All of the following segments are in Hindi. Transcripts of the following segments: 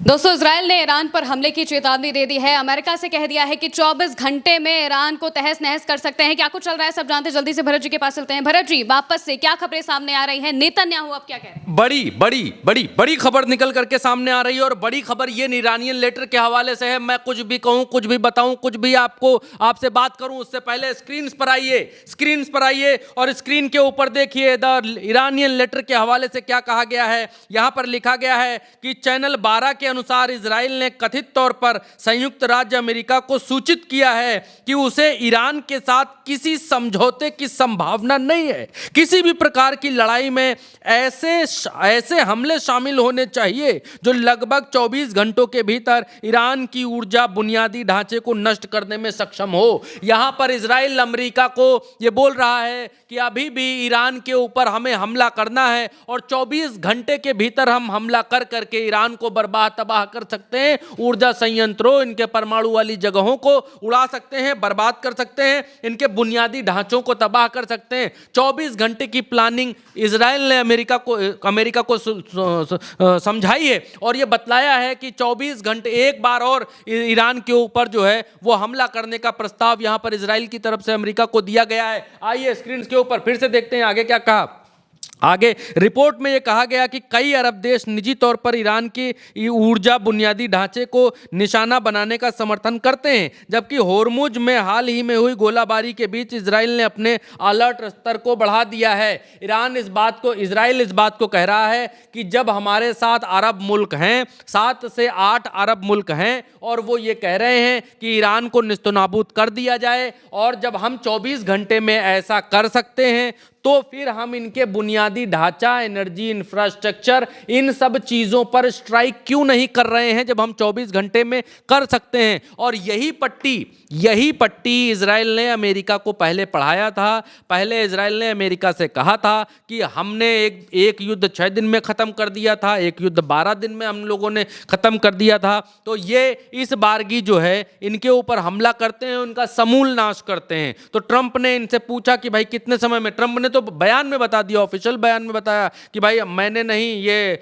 दोस्तों, इजरायल ने ईरान पर हमले की चेतावनी दे दी है। अमेरिका से कह दिया है कि 24 घंटे में ईरान को तहस नहस कर सकते हैं। क्या कुछ चल रहा है सब जानते हैं। जल्दी से भरत जी के पास चलते हैं। भरत जी, वापस से क्या खबरें सामने आ रही हैं? नेतन्याहू अब क्या कह रहे हैं? बड़ी बड़ी बड़ी बड़ी खबर निकल करके सामने आ रही है और बड़ी खबर ये ईरानियन लेटर के हवाले से है। मैं कुछ भी कहूं, कुछ भी बताऊं, कुछ भी आपसे बात करूं उससे पहले स्क्रीन पर आइए और स्क्रीन के ऊपर देखिए द ईरानियन लेटर के हवाले से क्या कहा गया है। यहां पर लिखा गया है कि चैनल 12 के अनुसार इजराइल ने कथित तौर पर संयुक्त राज्य अमेरिका को सूचित किया है कि उसे ईरान के साथ किसी समझौते की संभावना नहीं है। किसी भी प्रकार की लड़ाई में ऐसे हमले शामिल होने चाहिए जो लगभग 24 घंटों के भीतर ईरान की ऊर्जा बुनियादी ढांचे को नष्ट करने में सक्षम हो। यहां पर इजराइल अमेरिका को यह बोल रहा है कि अभी भी ईरान के ऊपर हमें हमला करना है और 24 घंटे के भीतर हम हमला कर करके ईरान को बर्बाद तबाह कर सकते हैं। ऊर्जा संयंत्रों, इनके परमाणु वाली जगहों को उड़ा सकते हैं, बर्बाद कर सकते हैं, इनके बुनियादी ढांचों को तबाह कर सकते हैं। 24 घंटे की प्लानिंग इजराइल ने अमेरिका को समझाई है और यह बतलाया है कि 24 घंटे एक बार और ईरान के ऊपर जो है वो हमला करने का प्रस्ताव यहां पर इजराइल की तरफ से अमेरिका को दिया गया है। आइए स्क्रीन के ऊपर फिर से देखते हैं आगे क्या कहा। आगे रिपोर्ट में यह कहा गया कि कई अरब देश निजी तौर पर ईरान की ऊर्जा बुनियादी ढांचे को निशाना बनाने का समर्थन करते हैं, जबकि होर्मुज में हाल ही में हुई गोलाबारी के बीच इजराइल ने अपने अलर्ट स्तर को बढ़ा दिया है। इजराइल इस बात को कह रहा है कि जब हमारे साथ अरब मुल्क हैं, 7 से 8 अरब मुल्क हैं और वो ये कह रहे हैं कि ईरान को निस्तनाबूद कर दिया जाए, और जब हम 24 घंटे में ऐसा कर सकते हैं तो फिर हम इनके बुनियादी ढांचा, एनर्जी इंफ्रास्ट्रक्चर, इन सब चीज़ों पर स्ट्राइक क्यों नहीं कर रहे हैं जब हम 24 घंटे में कर सकते हैं। और यही पट्टी इजराइल ने अमेरिका को पहले पढ़ाया था। पहले इजराइल ने अमेरिका से कहा था कि हमने एक युद्ध 6 दिन में ख़त्म कर दिया था, एक युद्ध 12 दिन में हम लोगों ने ख़त्म कर दिया था। तो ये इस बारगी जो है इनके ऊपर हमला करते हैं, उनका समूल नाश करते हैं। तो ट्रंप ने इनसे पूछा कि भाई कितने समय में। ट्रंप ने तो बयान में बता दिया, ऑफिशियल बयान में बताया कि भाई मैंने नहीं, ये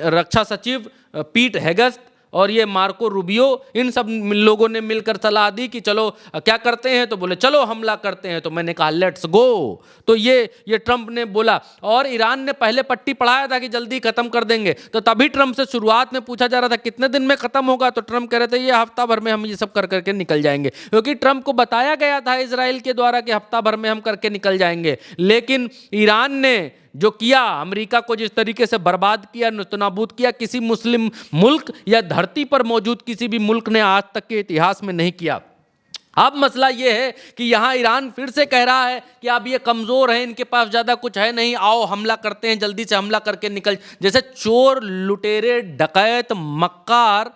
रक्षा सचिव पीट हेगेस और ये मार्को रूबियो, इन सब लोगों ने मिलकर सलाह दी कि चलो क्या करते हैं, तो बोले चलो हमला करते हैं। तो मैंने कहा लेट्स गो। तो ये ट्रंप ने बोला। और ईरान ने पहले पट्टी पढ़ाया था कि जल्दी खत्म कर देंगे, तो तभी ट्रंप से शुरुआत में पूछा जा रहा था कितने दिन में खत्म होगा, तो ट्रंप कह रहे थे ये हफ्ता भर में हम ये सब कर करके निकल जाएंगे, क्योंकि ट्रंप को बताया गया था इजराइल के द्वारा कि हफ्ता भर में हम करके निकल जाएंगे। लेकिन ईरान ने जो किया, अमेरिका को जिस तरीके से बर्बाद किया, नस्तनाबूद किया, किसी मुस्लिम मुल्क या धरती पर मौजूद किसी भी मुल्क ने आज तक के इतिहास में नहीं किया। अब मसला ये है कि यहाँ ईरान फिर से कह रहा है कि अब ये कमज़ोर है, इनके पास ज़्यादा कुछ है नहीं, आओ हमला करते हैं, जल्दी से हमला करके निकल। जैसे चोर, लुटेरे, डकैत, मक्कार,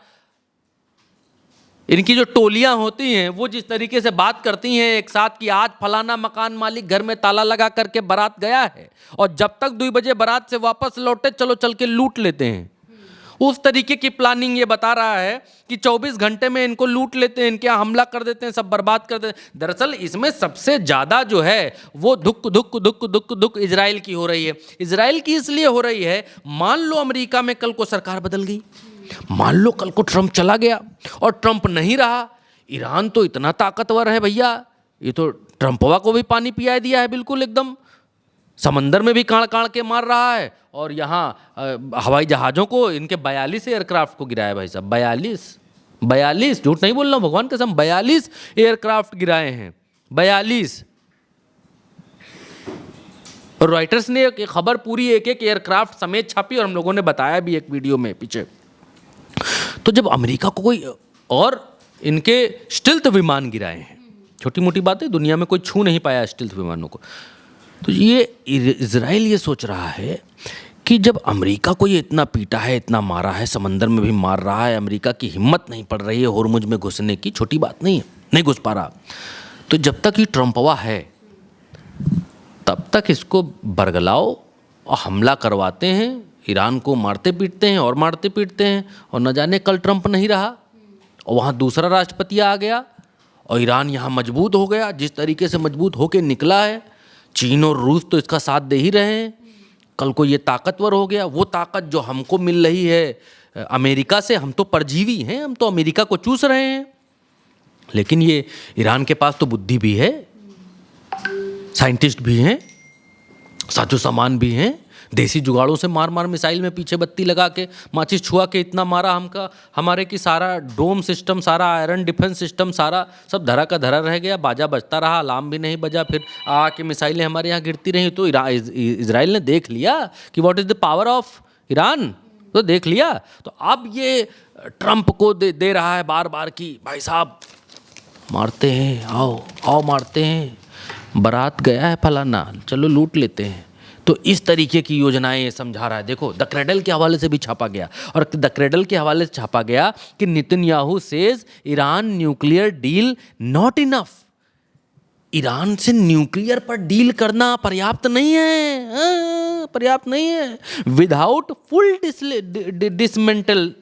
इनकी जो टोलियां होती हैं वो जिस तरीके से बात करती हैं एक साथ कि आज फलाना मकान मालिक घर में ताला लगा करके बारात गया है और जब तक 2 बजे बारात से वापस लौटे चलो चल के लूट लेते हैं, उस तरीके की प्लानिंग ये बता रहा है कि 24 घंटे में इनको लूट लेते हैं, इनके यहाँ हमला कर देते हैं, सब बर्बाद कर देते हैं। दरअसल इसमें सबसे ज़्यादा जो है वो धुक इजराइल की हो रही है। इजराइल की इसलिए हो रही है, मान लो अमेरिका में कल को सरकार बदल गई, मान लो कल को ट्रंप चला गया और ट्रंप नहीं रहा। ईरान तो इतना ताकतवर है भैया, ये तो ट्रंपवा को भी पानी पिया दिया है, बिल्कुल एकदम समंदर में भी काड़ काड़ के मार रहा है। और यहाँ हवाई जहाज़ों को, इनके 42 एयरक्राफ्ट को गिराया भाई साहब, 42, झूठ नहीं बोल रहा हूँ, भगवान कसम, 42 एयरक्राफ्ट गिराए हैं, 42। और रॉयटर्स ने एक खबर पूरी एक एयरक्राफ्ट समेत छापी और हम लोगों ने बताया भी एक वीडियो में पीछे। तो जब अमेरिका को कोई, और इनके स्टिल्थ विमान गिराए हैं, छोटी मोटी बात है, दुनिया में कोई छू नहीं पाया स्टिल्थ विमानों को। तो ये इजराइल ये सोच रहा है कि जब अमेरिका को ये इतना पीटा है, इतना मारा है, समंदर में भी मार रहा है, अमेरिका की हिम्मत नहीं पड़ रही है होर्मुज में घुसने की, छोटी बात नहीं है, नहीं घुस पा रहा, तो जब तक ये ट्रंपवा है तब तक इसको बरगलाओ और हमला करवाते हैं, ईरान को मारते पीटते हैं और मारते पीटते हैं। और न जाने कल ट्रंप नहीं रहा और वहाँ दूसरा राष्ट्रपति आ गया और ईरान यहाँ मजबूत हो गया, जिस तरीके से मजबूत होकर निकला है। चीन और रूस तो इसका साथ दे ही रहे हैं। कल को ये ताकतवर हो गया, वो ताकत जो हमको मिल रही है अमेरिका से हम तो परजीवी हैं, हम तो अमेरिका को चूस रहे हैं, लेकिन ये ईरान के पास तो बुद्धि भी है, साइंटिस्ट भी हैं, साजो सामान भी हैं, देसी जुगाड़ों से मार मार मिसाइल में पीछे बत्ती लगा के माचिस छुआ के इतना मारा हमका, हमारे की सारा डोम सिस्टम, सारा आयरन डिफेंस सिस्टम, सारा सब धरा का धरा रह गया, बाजा बजता रहा, अलार्म भी नहीं बजा, फिर आके मिसाइलें हमारे यहाँ गिरती रही। तो इजराइल ने देख लिया कि what is the power of Iran, तो देख लिया। तो अब ये ट्रंप को दे रहा है बार बार कि भाई साहब मारते हैं, आओ आओ मारते हैं, बारात गया है फलाना, चलो लूट लेते हैं। तो इस तरीके की योजनाएं ये समझा रहा है। देखो द क्रेडल के हवाले से भी छापा गया, और द क्रेडल के हवाले से छापा गया कि Netanyahu says Iran nuclear deal not enough. Iran से न्यूक्लियर पर डील करना पर्याप्त नहीं है, पर्याप्त नहीं है। विदाउट फुल डिसमेंटल,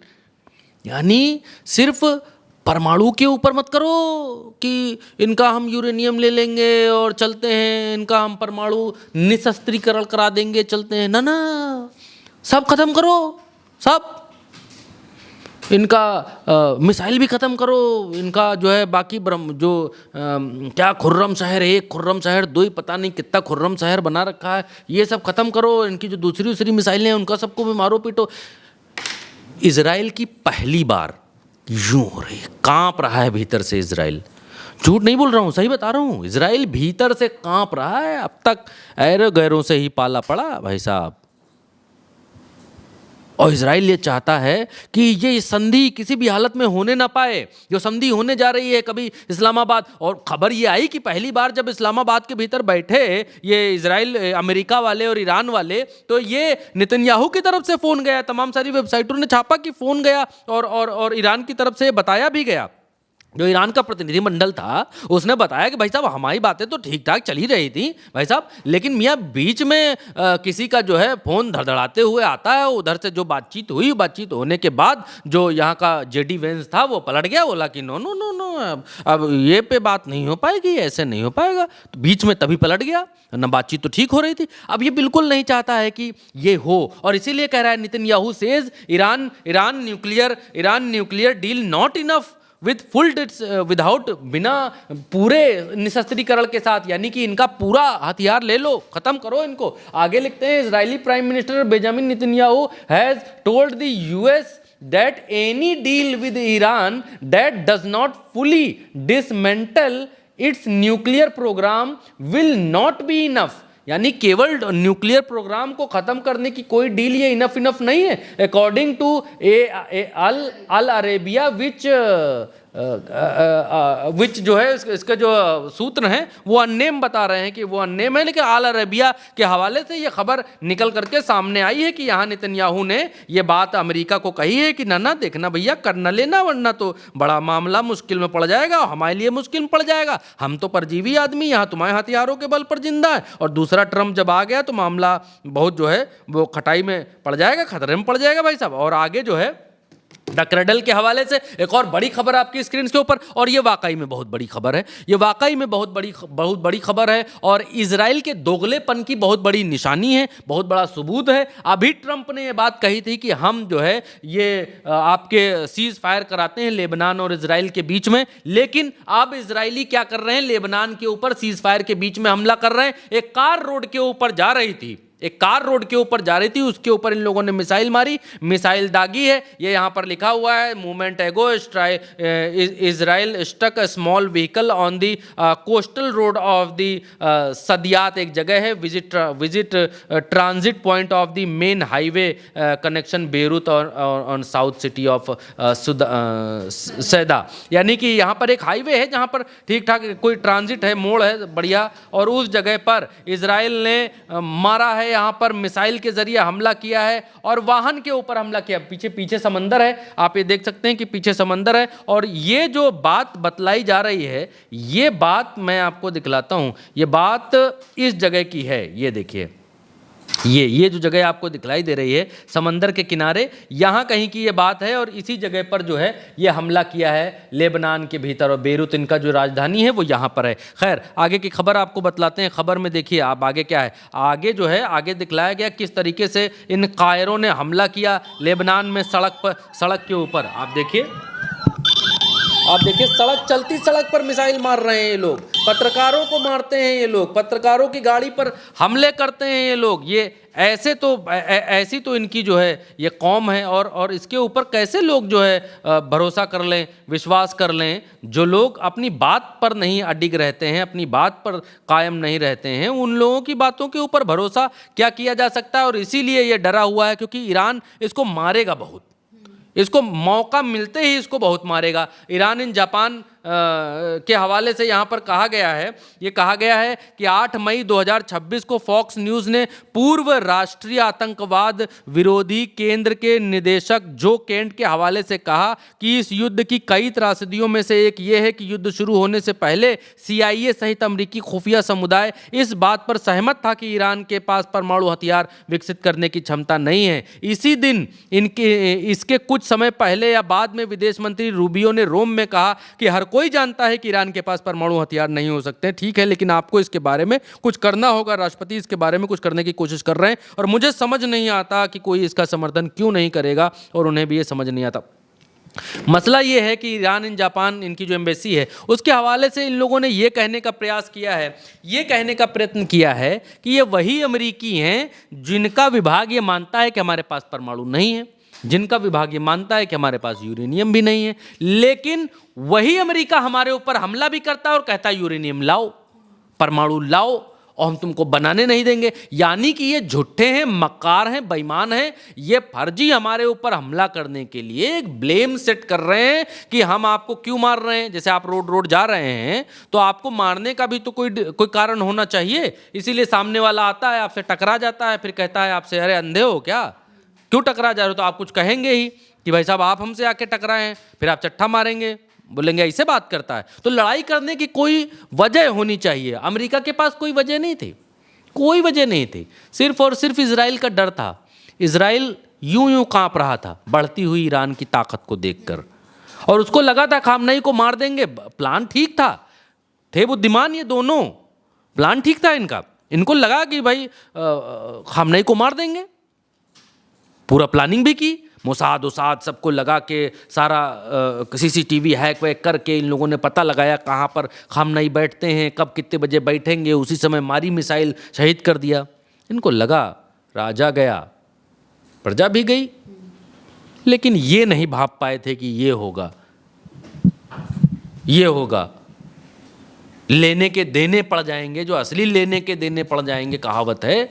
यानी सिर्फ परमाणु के ऊपर मत करो कि इनका हम यूरेनियम ले लेंगे और चलते हैं, इनका हम परमाणु निशस्त्रीकरण करा देंगे चलते हैं, ना ना, सब खत्म करो, सब इनका मिसाइल भी ख़त्म करो, इनका जो है बाकी क्या खुर्रम शहर 1, खुर्रम शहर 2, पता नहीं कितना खुर्रम शहर बना रखा है, ये सब ख़त्म करो। इनकी जो दूसरी मिसाइलें हैं उनका सबको भी मारो पीटो। इजराइल की पहली बार यूं हो रही, कांप रहा है भीतर से इजराइल। झूठ नहीं बोल रहा हूँ, सही बता रहा हूँ, इजराइल भीतर से कांप रहा है। अब तक ऐरो गैरों से ही पाला पड़ा भाई साहब। और इजराइल ये चाहता है कि ये संधि किसी भी हालत में होने ना पाए, जो संधि होने जा रही है कभी इस्लामाबाद। और खबर ये आई कि पहली बार जब इस्लामाबाद के भीतर बैठे ये इजराइल, अमेरिका वाले और ईरान वाले, तो ये नेतन्याहू की तरफ से फ़ोन गया, तमाम सारी वेबसाइटों ने छापा कि फ़ोन गया, और ईरान की तरफ से बताया भी गया। जो ईरान का प्रतिनिधिमंडल था उसने बताया कि भाई साहब हमारी बातें तो ठीक ठाक चल ही रही थी भाई साहब, लेकिन मियाँ बीच में किसी का जो है फ़ोन धड़धड़ाते हुए आता है। उधर से जो बातचीत हुई, बातचीत होने के बाद जो यहाँ का जेडी वेंस था वो पलट गया, बोला कि नो नो नो नो, अब ये पे बात नहीं हो पाएगी, ऐसे नहीं हो पाएगा। तो बीच में तभी पलट गया, ना बातचीत तो ठीक हो रही थी। अब ये बिल्कुल नहीं चाहता है कि ये हो, और इसीलिए कह रहा है Netanyahu says Iran nuclear deal not enough without, बिना पूरे निशस्त्रीकरण के साथ, यानी कि इनका पूरा हथियार ले लो, खत्म करो इनको। आगे लिखते हैं, Israeli prime minister Benjamin Netanyahu has told the US that any deal with Iran that does not fully dismantle its nuclear program will not be enough। यानी केवल न्यूक्लियर प्रोग्राम को खत्म करने की कोई डील ये इनफ नहीं है। अकॉर्डिंग टू अल अरेबिया विच जो है इसका जो सूत्र हैं वो अननेम बता रहे हैं कि वो अननेम है, लेकिन अल अरेबिया के हवाले से ये खबर निकल करके सामने आई है कि यहाँ नेतन्याहू ने ये बात अमेरिका को कही है कि ना देखना भैया, करना लेना, वरना तो बड़ा मामला मुश्किल में पड़ जाएगा, हमारे लिए मुश्किल में पड़ जाएगा। हम तो परजीवी आदमी, यहाँ तुम्हारे हथियारों के बल पर जिंदा है, और दूसरा ट्रम्प जब आ गया तो मामला बहुत जो है वो खटाई में पड़ जाएगा, खतरे में पड़ जाएगा भाई साहब। और आगे जो है द क्रेडल के हवाले से एक और बड़ी खबर आपकी स्क्रीन के ऊपर, और ये वाकई में बहुत बड़ी खबर है, ये वाकई में बहुत बड़ी खबर है, और इजराइल के दोगलेपन की बहुत बड़ी निशानी है, बहुत बड़ा सबूत है। अभी ट्रंप ने ये बात कही थी कि हम जो है ये आपके सीज फायर कराते हैं लेबनान और इजराइल के बीच में, लेकिन अब इजरायली क्या कर रहे हैं, लेबनान के ऊपर सीज फायर के बीच में हमला कर रहे हैं। एक कार रोड के ऊपर जा रही थी, एक कार रोड के ऊपर जा रही थी, उसके ऊपर इन लोगों ने मिसाइल मारी, मिसाइल दागी है। ये यहाँ पर लिखा हुआ है, मूवमेंट एगो Israel stuck a small vehicle on the coastal road of the Sadiyat, एक जगह है, visit transit point of the main highway connection Beirut on south city of Saida. यानी कि यहाँ पर एक हाईवे है जहाँ पर ठीक ठाक कोई ट्रांजिट है, मोड़ है बढ़िया, और उस जगह पर इजराइल ने मारा है, यहाँ पर मिसाइल के जरिए हमला किया है और वाहन के ऊपर हमला किया। पीछे समंदर है, आप ये देख सकते हैं कि पीछे समंदर है। और ये जो बात बतलाई जा रही है, ये बात मैं आपको दिखलाता हूँ, ये बात इस जगह की है, ये देखिए, ये जो जगह आपको दिखलाई दे रही है समंदर के किनारे, यहाँ कहीं की ये बात है और इसी जगह पर जो है ये हमला किया है लेबनान के भीतर, और बेरूत इनका जो राजधानी है वो यहाँ पर है। खैर आगे की खबर आपको बतलाते हैं। खबर में देखिए आप आगे क्या है, आगे जो है आगे दिखलाया गया किस तरीके से इन कायरों ने हमला किया लेबनान में सड़क के ऊपर। आप देखिए चलती सड़क पर मिसाइल मार रहे हैं ये लोग, पत्रकारों को मारते हैं ये लोग, पत्रकारों की गाड़ी पर हमले करते हैं ये लोग। ये ऐसी तो इनकी जो है ये कौम है, और इसके ऊपर कैसे लोग जो है भरोसा कर लें, विश्वास कर लें। जो लोग अपनी बात पर नहीं अडिग रहते हैं, अपनी बात पर कायम नहीं रहते हैं, उन लोगों की बातों के ऊपर भरोसा क्या किया जा सकता है। और इसीलिए ये डरा हुआ है क्योंकि ईरान इसको मारेगा बहुत, इसको मौका मिलते ही इसको बहुत मारेगा। ईरान इन जापान के हवाले से यहाँ पर कहा गया है, ये कहा गया है कि 8 मई 2026 को फॉक्स न्यूज़ ने पूर्व राष्ट्रीय आतंकवाद विरोधी केंद्र के निदेशक जो केंट के हवाले से कहा कि इस युद्ध की कई त्रासदियों में से एक ये है कि युद्ध शुरू होने से पहले CIA सहित अमेरिकी खुफिया समुदाय इस बात पर सहमत था कि ईरान के पास परमाणु हथियार विकसित करने की क्षमता नहीं है। इसी दिन इसके कुछ समय पहले या बाद में विदेश मंत्री रूबियो ने रोम में कहा कि हर कोई जानता है कि ईरान के पास परमाणु हथियार नहीं हो सकते। ठीक है, लेकिन आपको इसके बारे में कुछ करना होगा। राष्ट्रपति इसके बारे में कुछ करने की कोशिश कर रहे हैं और मुझे समझ नहीं आता कि कोई इसका समर्थन क्यों नहीं करेगा, और उन्हें भी ये समझ नहीं आता। मसला ये है कि ईरान इन जापान इनकी जो एम्बेसी है उसके हवाले से इन लोगों ने ये कहने का प्रयास किया है, ये कहने का प्रयत्न किया है कि ये वही अमेरिकी हैं जिनका विभाग ये मानता है कि हमारे पास परमाणु नहीं है, जिनका विभाग ये मानता है कि हमारे पास यूरेनियम भी नहीं है, लेकिन वही अमेरिका हमारे ऊपर हमला भी करता है और कहता है यूरेनियम लाओ, परमाणु लाओ, और हम तुमको बनाने नहीं देंगे। यानी कि ये झूठे हैं, मक्कार हैं, बेईमान हैं। ये फर्जी हमारे ऊपर हमला करने के लिए एक ब्लेम सेट कर रहे हैं कि हम आपको क्यों मार रहे हैं। जैसे आप रोड जा रहे हैं तो आपको मारने का भी तो कोई कारण होना चाहिए, इसीलिए सामने वाला आता है, आपसे टकरा जाता है, फिर कहता है आपसे अरे अंधे हो क्या, क्यों टकरा जा रहे हो। तो आप कुछ कहेंगे ही कि भाई साहब आप हमसे आके टकराए हैं, फिर आप चट्टा मारेंगे, बोलेंगे ऐसे बात करता है। तो लड़ाई करने की कोई वजह होनी चाहिए। अमेरिका के पास कोई वजह नहीं थी, कोई वजह नहीं थी, सिर्फ और सिर्फ इजराइल का डर था। इजराइल यूं कांप रहा था बढ़ती हुई ईरान की ताकत को देखकर, और उसको लगा था खामनेई को मार देंगे। प्लान ठीक था, थे बुद्धिमान ये दोनों, प्लान ठीक था इनका। इनको लगा कि भाई खामनेई को मार देंगे, पूरा प्लानिंग भी की, मोसाद सबको लगा के सारा CCTV हैक वैक करके इन लोगों ने पता लगाया कहाँ पर खामनेई बैठते हैं, कब कितने बजे बैठेंगे, उसी समय मारी मिसाइल, शहीद कर दिया। इनको लगा राजा गया प्रजा भी गई, लेकिन ये नहीं भाप पाए थे कि ये होगा, ये होगा। लेने के देने पड़ जाएंगे, जो असली लेने के देने पड़ जाएंगे कहावत है,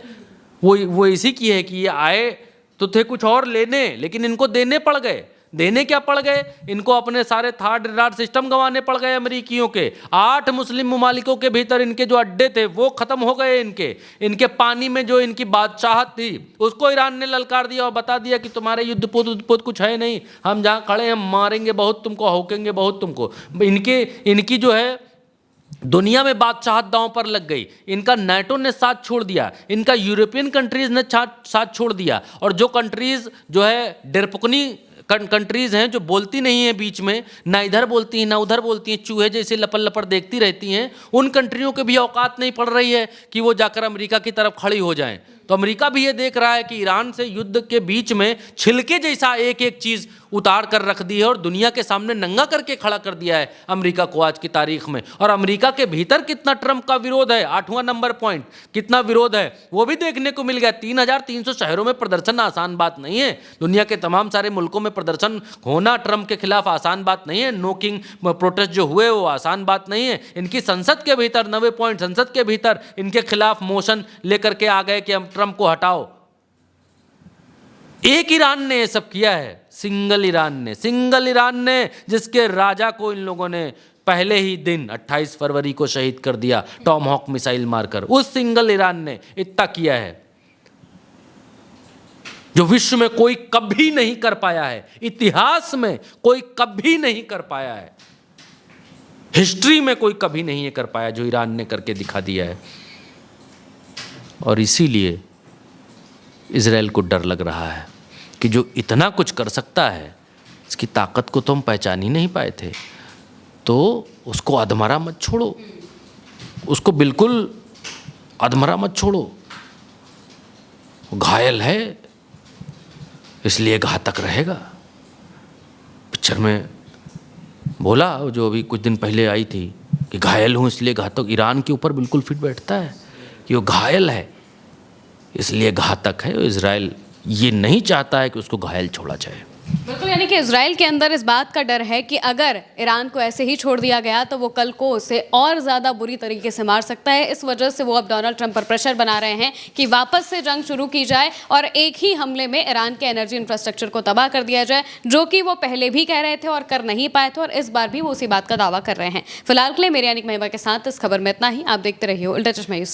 वो इसी की है कि ये आए तो थे कुछ और लेने, लेकिन इनको देने पड़ गए। देने क्या पड़ गए, इनको अपने सारे थर्ड रडार सिस्टम गंवाने पड़ गए अमेरिकियों के। 8 मुस्लिम ममालिकों के भीतर इनके जो अड्डे थे वो खत्म हो गए। इनके पानी में जो इनकी बादशाहत थी उसको ईरान ने ललकार दिया और बता दिया कि तुम्हारे युद्धपोत कुछ है नहीं, हम जहाँ खड़े हैं मारेंगे बहुत तुमको, हौकेंगे बहुत तुमको। इनकी जो है दुनिया में बादशाहत दांव पर लग गई। इनका नाटो ने साथ छोड़ दिया, इनका यूरोपियन कंट्रीज ने साथ छोड़ दिया, और जो कंट्रीज जो है डेरपुकनी कंट्रीज हैं जो बोलती नहीं है बीच में, ना इधर बोलती हैं ना उधर बोलती हैं, चूहे जैसे लपड़ लपड़ देखती रहती हैं, उन कंट्रियों के भी औकात नहीं पड़ रही है कि वो जाकर अमेरिका की तरफ खड़ी हो जाएं। तो अमेरिका भी ये देख रहा है कि ईरान से युद्ध के बीच में छिलके जैसा एक एक चीज़ उतार कर रख दी है और दुनिया के सामने नंगा करके खड़ा कर दिया है अमेरिका को आज की तारीख में। और अमेरिका के भीतर कितना ट्रंप का विरोध है, 8वां नंबर पॉइंट, कितना विरोध है वो भी देखने को मिल गया। 3300 शहरों में प्रदर्शन आसान बात नहीं है। दुनिया के तमाम सारे मुल्कों में प्रदर्शन होना ट्रंप के खिलाफ आसान बात नहीं है। नो किंग प्रोटेस्ट जो हुए वो आसान बात नहीं है। इनकी संसद के भीतर 90 पॉइंट संसद के भीतर इनके खिलाफ मोशन लेकर के आ गए कि हम ट्रंप को हटाओ। एक ईरान ने ये सब किया है, सिंगल ईरान ने जिसके राजा को इन लोगों ने पहले ही दिन 28 फरवरी को शहीद कर दिया टॉम हॉक मिसाइल मारकर। उस सिंगल ईरान ने इतना किया है जो विश्व में कोई कभी नहीं कर पाया है, इतिहास में कोई कभी नहीं कर पाया है, हिस्ट्री में कोई कभी नहीं कर पाया जो ईरान ने करके दिखा दिया है। और इसीलिए इजराइल को डर लग रहा है कि जो इतना कुछ कर सकता है, इसकी ताकत को तो हम पहचान ही नहीं पाए थे, तो उसको अधमरा मत छोड़ो, उसको बिल्कुल अधमरा मत छोड़ो। वो घायल है इसलिए घातक रहेगा। पिक्चर में बोला, जो अभी कुछ दिन पहले आई थी, कि घायल हूँ इसलिए घातक। ईरान के ऊपर बिल्कुल फिट बैठता है कि वो घायल है इसलिए घातक है। इजराइल ये नहीं चाहता है कि उसको घायल छोड़ा जाए। बिल्कुल, यानी कि इजराइल के अंदर इस बात का डर है कि अगर ईरान को ऐसे ही छोड़ दिया गया तो वो कल को उसे और ज़्यादा बुरी तरीके से मार सकता है। इस वजह से वो अब डोनाल्ड ट्रंप पर प्रेशर बना रहे हैं कि वापस से जंग शुरू की जाए और एक ही हमले में ईरान के एनर्जी इंफ्रास्ट्रक्चर को तबाह कर दिया जाए, जो कि वो पहले भी कह रहे थे और कर नहीं पाए थे, और इस बार भी वो उसी बात का दावा कर रहे हैं। फिलहाल के लिए मेरी यानी महिमा के साथ इस खबर में इतना ही। आप देखते रहिए उल्टा चश्मा यूसी।